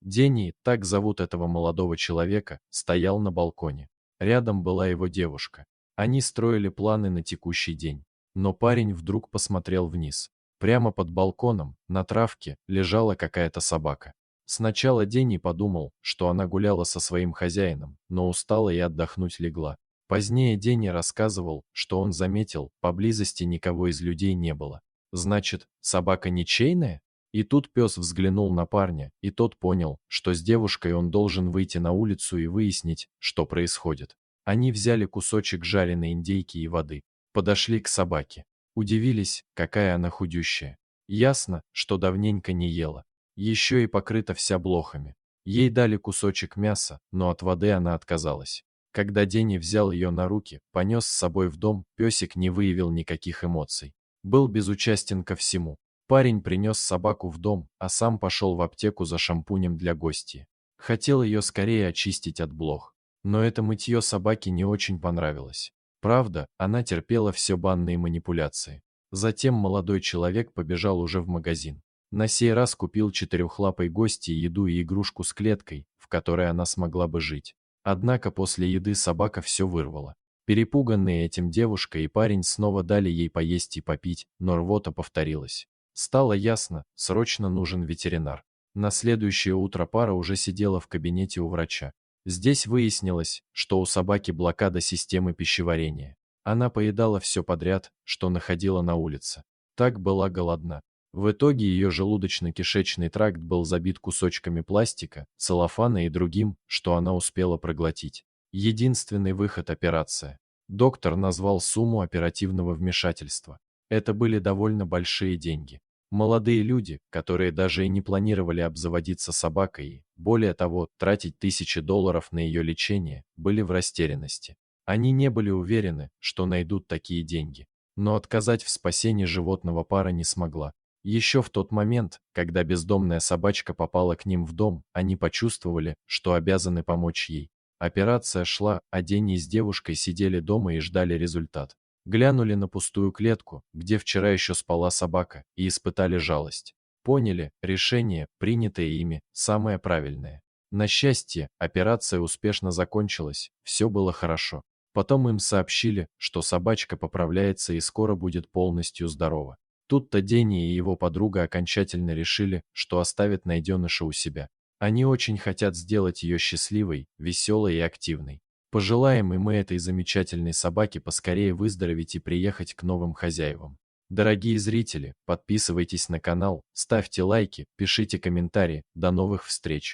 Дени, так зовут этого молодого человека, стоял на балконе. Рядом была его девушка. Они строили планы на текущий день. Но парень вдруг посмотрел вниз. Прямо под балконом, на травке, лежала какая-то собака. Сначала Дени подумал, что она гуляла со своим хозяином, но устала и отдохнуть легла. Позднее Дени рассказывал, что он заметил, поблизости никого из людей не было. Значит, собака ничейная? И тут пес взглянул на парня, и тот понял, что с девушкой он должен выйти на улицу и выяснить, что происходит. Они взяли кусочек жареной индейки и воды, подошли к собаке. Удивились, какая она худющая. Ясно, что давненько не ела. Еще и покрыта вся блохами. Ей дали кусочек мяса, но от воды она отказалась. Когда Дени взял ее на руки, понес с собой в дом, песик не выявил никаких эмоций. Был безучастен ко всему. Парень принес собаку в дом, а сам пошел в аптеку за шампунем для гостьи. Хотел ее скорее очистить от блох. Но это мытье собаке не очень понравилось. Правда, она терпела все банные манипуляции. Затем молодой человек побежал уже в магазин. На сей раз купил четырехлапой гости еду и игрушку с клеткой, в которой она смогла бы жить. Однако после еды собака все вырвала. Перепуганные этим девушка и парень снова дали ей поесть и попить, но рвота повторилась. Стало ясно, срочно нужен ветеринар. На следующее утро пара уже сидела в кабинете у врача. Здесь выяснилось, что у собаки блокада системы пищеварения. Она поедала все подряд, что находила на улице. Так была голодна. В итоге ее желудочно-кишечный тракт был забит кусочками пластика, целлофана и другим, что она успела проглотить. Единственный выход – операция. Доктор назвал сумму оперативного вмешательства. Это были довольно большие деньги. Молодые люди, которые даже и не планировали обзаводиться собакой и, более того, тратить тысячи долларов на ее лечение, были в растерянности. Они не были уверены, что найдут такие деньги. Но отказать в спасении животного пара не смогла. Еще в тот момент, когда бездомная собачка попала к ним в дом, они почувствовали, что обязаны помочь ей. Операция шла, а Дени с девушкой сидели дома и ждали результат. Глянули на пустую клетку, где вчера еще спала собака, и испытали жалость. Поняли, решение, принятое ими, самое правильное. На счастье, операция успешно закончилась, все было хорошо. Потом им сообщили, что собачка поправляется и скоро будет полностью здорова. Тут-то Дени и его подруга окончательно решили, что оставят найденыша у себя. Они очень хотят сделать ее счастливой, веселой и активной. Пожелаем и мы этой замечательной собаке поскорее выздороветь и приехать к новым хозяевам. Дорогие зрители, подписывайтесь на канал, ставьте лайки, пишите комментарии. До новых встреч!